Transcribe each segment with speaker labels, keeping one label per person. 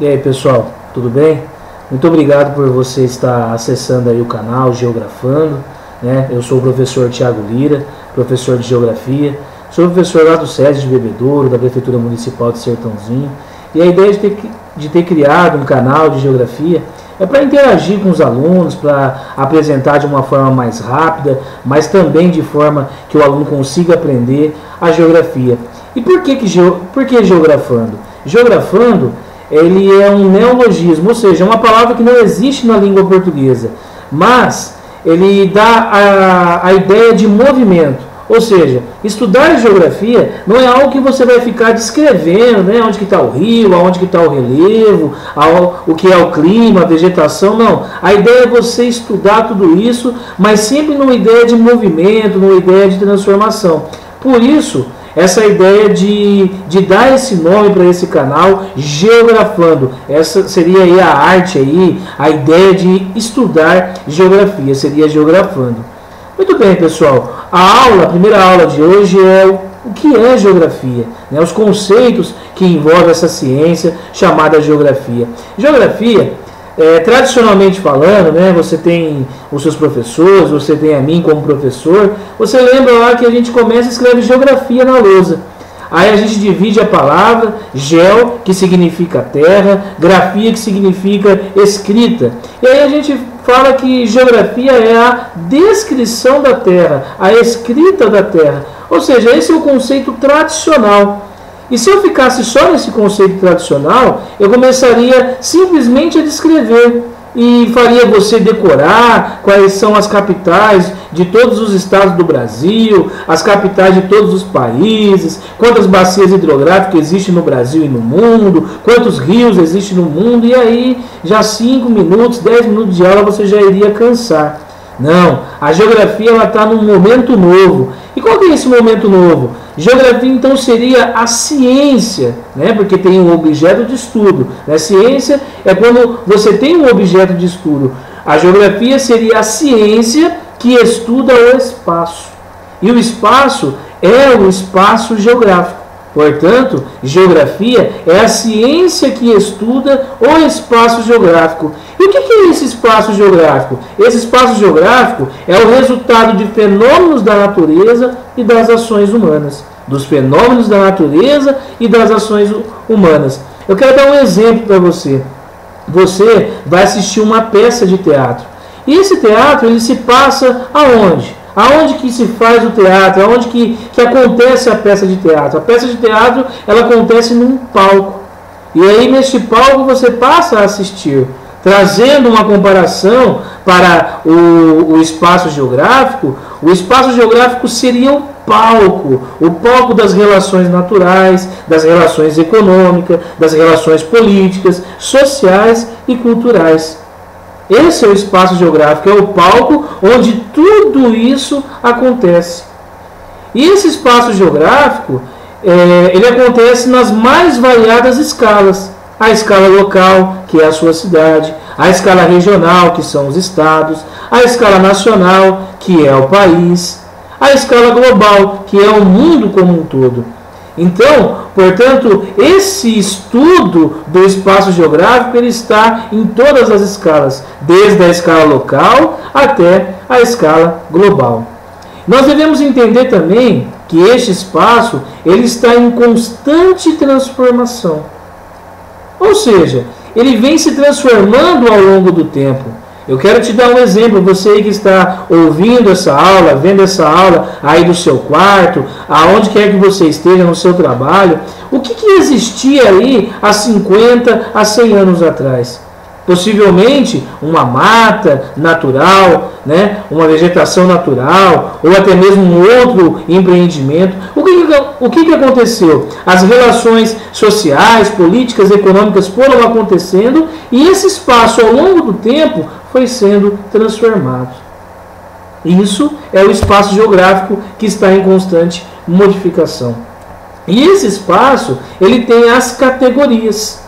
Speaker 1: E aí, pessoal, tudo bem? Muito obrigado por você estar acessando aí o canal Geografando, né? Eu sou o professor Thiago Lira, professor de Geografia, sou professor lá do SESI de Bebedouro, da Prefeitura Municipal de Sertãozinho, e a ideia de ter criado um canal de Geografia é para interagir com os alunos, para apresentar de uma forma mais rápida, mas também de forma que o aluno consiga aprender a Geografia. E por que Geografando? Geografando, ele é um neologismo, ou seja, uma palavra que não existe na língua portuguesa, mas ele dá a ideia de movimento. Ou seja, estudar geografia não é algo que você vai ficar descrevendo, né? Onde que está o rio, aonde que está o relevo, o que é o clima, a vegetação, não. A ideia é você estudar tudo isso, mas sempre numa ideia de movimento, numa ideia de transformação. Por isso, essa ideia de dar esse nome para esse canal, Geografando. Essa seria aí a arte, aí, a ideia de estudar geografia, seria Geografando. Muito bem, pessoal. A primeira aula de hoje é o que é geografia, né? Os conceitos que envolvem essa ciência chamada geografia. Geografia, tradicionalmente falando, né, você tem os seus professores, você tem a mim como professor, você lembra lá que a gente começa e escreve geografia na lousa. Aí a gente divide a palavra geo, que significa terra, grafia, que significa escrita. E aí a gente fala que geografia é a descrição da terra, a escrita da terra. Ou seja, esse é o conceito tradicional. E se eu ficasse só nesse conceito tradicional, eu começaria simplesmente a descrever e faria você decorar quais são as capitais de todos os estados do Brasil, as capitais de todos os países, quantas bacias hidrográficas existem no Brasil e no mundo, quantos rios existem no mundo, e aí já 5 minutos, 10 minutos de aula você já iria cansar. Não, a geografia está num momento novo. E qual que é esse momento novo? Geografia então seria a ciência, né? Porque tem um objeto de estudo. A ciência é quando você tem um objeto de estudo. A geografia seria a ciência que estuda o espaço. E o espaço é o espaço geográfico. Portanto, geografia é a ciência que estuda o espaço geográfico. E o que é esse espaço geográfico? Esse espaço geográfico é o resultado de fenômenos da natureza e das ações humanas. Dos fenômenos da natureza e das ações humanas. Eu quero dar um exemplo para você. Você vai assistir uma peça de teatro. E esse teatro ele se passa aonde? Aonde que se faz o teatro? Aonde que acontece a peça de teatro? A peça de teatro ela acontece num palco. E aí neste palco você passa a assistir, trazendo uma comparação para o espaço geográfico. O espaço geográfico seria o palco das relações naturais, das relações econômicas, das relações políticas, sociais e culturais. Esse é o espaço geográfico, é o palco onde tudo isso acontece. E esse espaço geográfico, ele acontece nas mais variadas escalas. A escala local, que é a sua cidade, a escala regional, que são os estados, a escala nacional, que é o país, a escala global, que é o mundo como um todo. Então, portanto, esse estudo do espaço geográfico ele está em todas as escalas, desde a escala local até a escala global. Nós devemos entender também que este espaço ele está em constante transformação. Ou seja, ele vem se transformando ao longo do tempo. Eu quero te dar um exemplo, você aí que está ouvindo essa aula, vendo essa aula aí do seu quarto, aonde quer que você esteja no seu trabalho, o que existia aí há 50 a 100 anos atrás? Possivelmente uma mata natural, né? Uma vegetação natural, ou até mesmo um outro empreendimento. O que aconteceu? As relações sociais, políticas, econômicas foram acontecendo e esse espaço ao longo do tempo foi sendo transformado. Isso é o espaço geográfico que está em constante modificação. E esse espaço ele tem as categorias,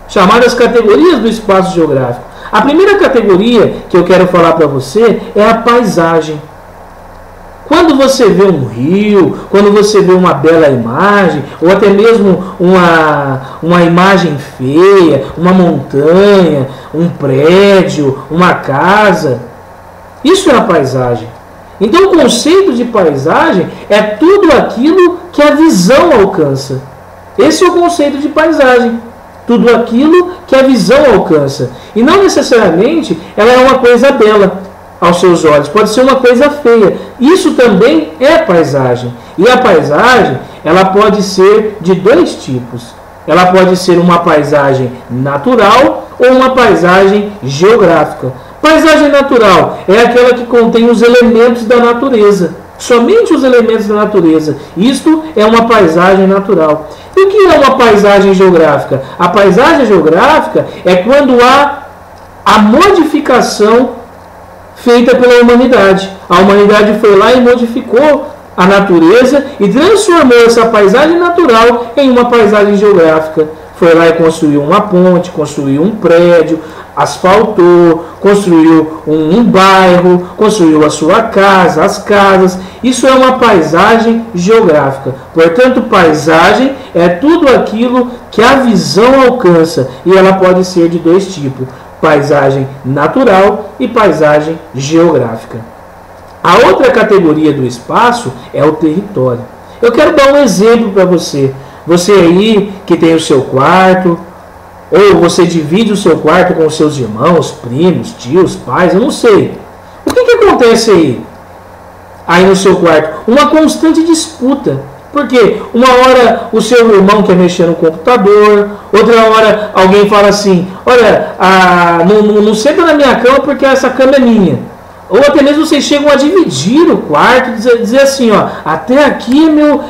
Speaker 1: chamadas categorias do espaço geográfico. A primeira categoria que eu quero falar para você é a paisagem. Quando você vê um rio, quando você vê uma bela imagem, ou até mesmo uma imagem feia, uma montanha, um prédio, uma casa, isso é a paisagem. Então o conceito de paisagem é tudo aquilo que a visão alcança. Esse é o conceito de paisagem. Tudo aquilo que a visão alcança. E não necessariamente ela é uma coisa bela aos seus olhos. Pode ser uma coisa feia. Isso também é paisagem. E a paisagem, ela pode ser de dois tipos. Ela pode ser uma paisagem natural ou uma paisagem geográfica. Paisagem natural é aquela que contém os elementos da natureza. Somente os elementos da natureza. Isto é uma paisagem natural. E o que é uma paisagem geográfica? A paisagem geográfica é quando há a modificação feita pela humanidade. A humanidade foi lá e modificou a natureza e transformou essa paisagem natural em uma paisagem geográfica. Foi lá e construiu uma ponte, construiu um prédio, asfaltou, construiu um bairro, construiu a sua casa, as casas. Isso é uma paisagem geográfica. Portanto, paisagem é tudo aquilo que a visão alcança. E ela pode ser de dois tipos: paisagem natural e paisagem geográfica. A outra categoria do espaço é o território. Eu quero dar um exemplo para você. Você aí que tem o seu quarto, ou você divide o seu quarto com os seus irmãos, primos, tios, pais, eu não sei. O que acontece aí no seu quarto? Uma constante disputa. Porque uma hora o seu irmão quer mexer no computador, outra hora alguém fala assim, olha, não senta na minha cama porque essa cama é minha. Ou até mesmo vocês chegam a dividir o quarto, dizer assim, ó, até aqui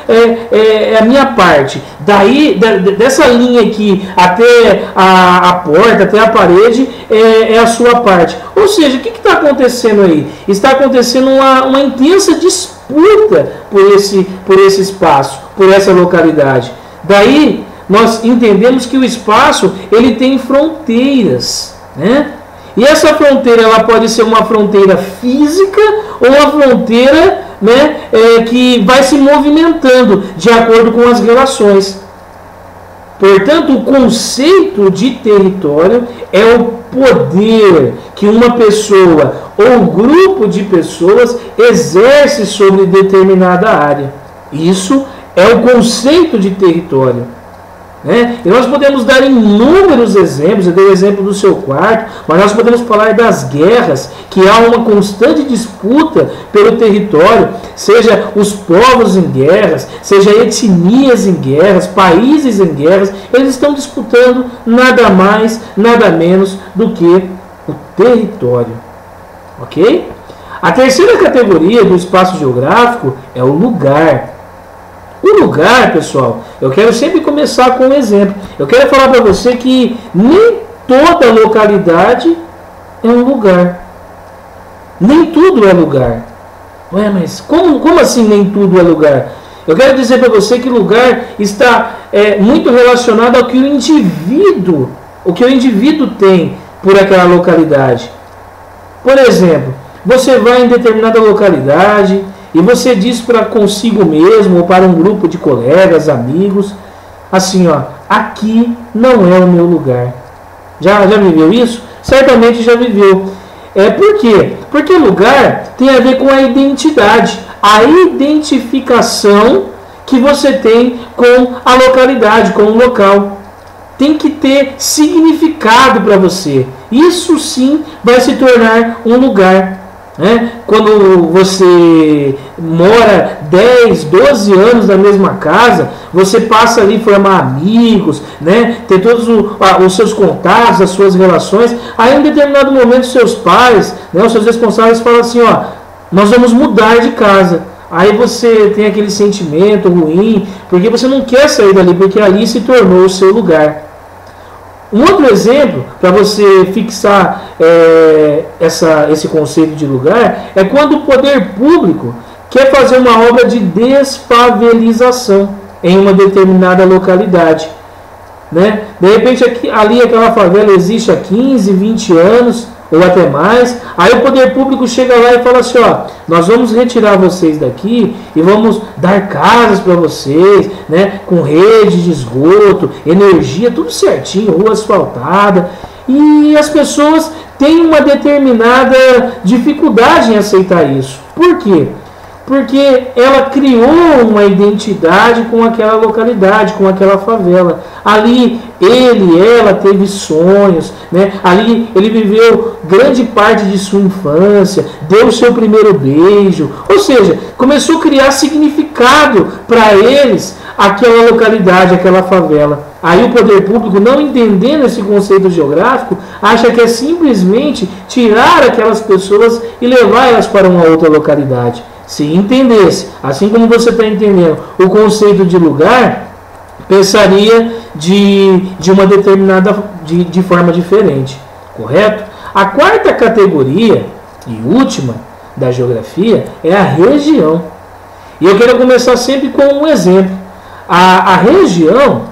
Speaker 1: é a minha parte. Daí, dessa linha aqui até a porta, até a parede, é a sua parte. Ou seja, o que está acontecendo aí? Está acontecendo uma intensa disputa por esse espaço, por essa localidade. Daí, nós entendemos que o espaço, ele tem fronteiras, né? E essa fronteira, ela pode ser uma fronteira física ou uma fronteira, né, que vai se movimentando de acordo com as relações. Portanto, o conceito de território é o poder que uma pessoa ou grupo de pessoas exerce sobre determinada área. Isso é o conceito de território. E nós podemos dar inúmeros exemplos. Eu dei o exemplo do seu quarto, mas nós podemos falar das guerras, que há uma constante disputa pelo território, seja os povos em guerras, seja etnias em guerras, países em guerras, eles estão disputando nada mais, nada menos do que o território. Ok? A terceira categoria do espaço geográfico é o lugar. O lugar, pessoal, eu quero sempre começar com um exemplo. Eu quero falar para você que nem toda localidade é um lugar. Nem tudo é lugar. Ué, mas como assim nem tudo é lugar? Eu quero dizer para você que lugar está muito relacionado ao que o indivíduo tem por aquela localidade. Por exemplo, você vai em determinada localidade e você diz para consigo mesmo ou para um grupo de colegas, amigos, assim, ó, aqui não é o meu lugar. Já viveu isso? Certamente já viveu. Por quê? Porque lugar tem a ver com a identidade, a identificação que você tem com a localidade, com o local. Tem que ter significado para você. Isso sim vai se tornar um lugar. Quando você mora 10, 12 anos na mesma casa, você passa ali a formar amigos, ter todos os seus contatos, as suas relações. Aí em determinado momento seus pais, os seus responsáveis falam assim, ó, nós vamos mudar de casa. Aí você tem aquele sentimento ruim, porque você não quer sair dali, porque ali se tornou o seu lugar. Um outro exemplo, para você fixar esse conceito de lugar, é quando o poder público quer fazer uma obra de desfavelização em uma determinada localidade. De repente, ali aquela favela existe há 15, 20 anos, ou até mais. Aí o poder público chega lá e fala assim, ó, nós vamos retirar vocês daqui e vamos dar casas para vocês, né, com rede de esgoto, energia, tudo certinho, rua asfaltada. E as pessoas têm uma determinada dificuldade em aceitar isso. Por quê? Porque ela criou uma identidade com aquela localidade, com aquela favela. Ali ela teve sonhos, né? Ali ele viveu grande parte de sua infância, deu o seu primeiro beijo, ou seja, começou a criar significado para eles aquela localidade, aquela favela. Aí o poder público, não entendendo esse conceito geográfico, acha que é simplesmente tirar aquelas pessoas e levar elas para uma outra localidade. Se entendesse, assim como você está entendendo o conceito de lugar, pensaria de uma determinada de forma diferente, correto? A quarta categoria e última da geografia é a região. E eu quero começar sempre com um exemplo. A região,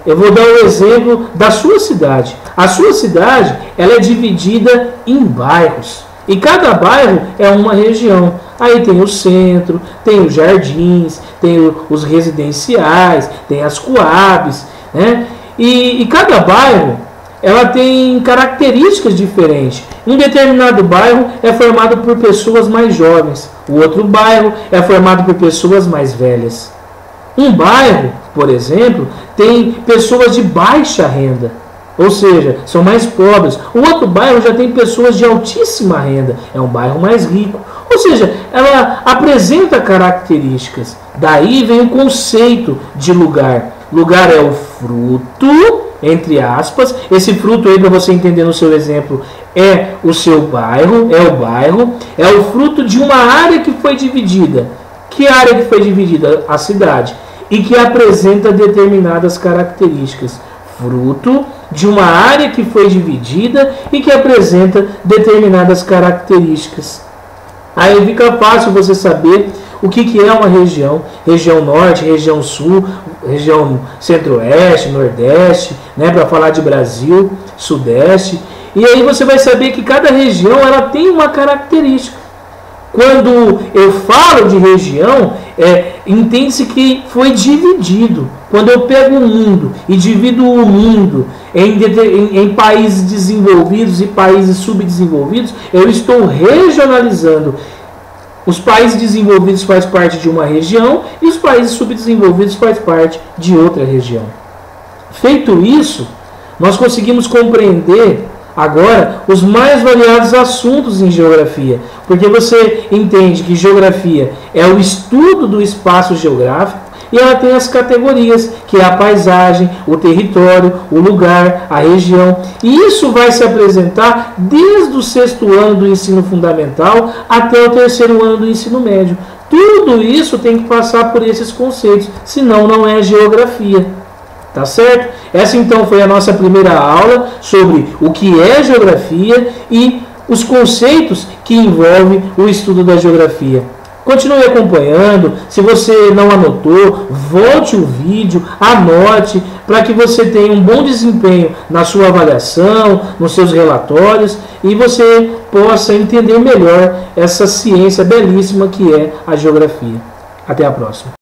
Speaker 1: eu vou dar um exemplo da sua cidade. A sua cidade, ela é dividida em bairros. E cada bairro é uma região. Aí tem o centro, tem os jardins, tem os residenciais, tem as coabs, né? E cada bairro, ela tem características diferentes. Um determinado bairro é formado por pessoas mais jovens. O outro bairro é formado por pessoas mais velhas. Um bairro, por exemplo, tem pessoas de baixa renda. Ou seja, são mais pobres. O outro bairro já tem pessoas de altíssima renda. É um bairro mais rico. Ou seja, ela apresenta características. Daí vem o conceito de lugar. Lugar é o fruto, entre aspas. Esse fruto aí, para você entender no seu exemplo, é o seu bairro, é o bairro. É o fruto de uma área que foi dividida. Que área que foi dividida? A cidade. E que apresenta determinadas características. Fruto de uma área que foi dividida e que apresenta determinadas características. Aí fica fácil você saber o que é uma região. Região norte, região sul, região centro-oeste, nordeste, né, para falar de Brasil, sudeste. E aí você vai saber que cada região ela tem uma característica. Quando eu falo de região, entende-se que foi dividido. Quando eu pego o mundo e divido o mundo em países desenvolvidos e países subdesenvolvidos, eu estou regionalizando. Os países desenvolvidos fazem parte de uma região e os países subdesenvolvidos fazem parte de outra região. Feito isso, nós conseguimos compreender agora os mais variados assuntos em geografia, porque você entende que geografia é o estudo do espaço geográfico e ela tem as categorias, que é a paisagem, o território, o lugar, a região. E isso vai se apresentar desde o 6º ano do ensino fundamental até o 3º ano do ensino médio. Tudo isso tem que passar por esses conceitos, senão não é geografia. Tá certo? Essa então foi a nossa primeira aula sobre o que é geografia e os conceitos que envolvem o estudo da geografia. Continue acompanhando. Se você não anotou, volte o vídeo, anote, para que você tenha um bom desempenho na sua avaliação, nos seus relatórios e você possa entender melhor essa ciência belíssima que é a geografia. Até a próxima.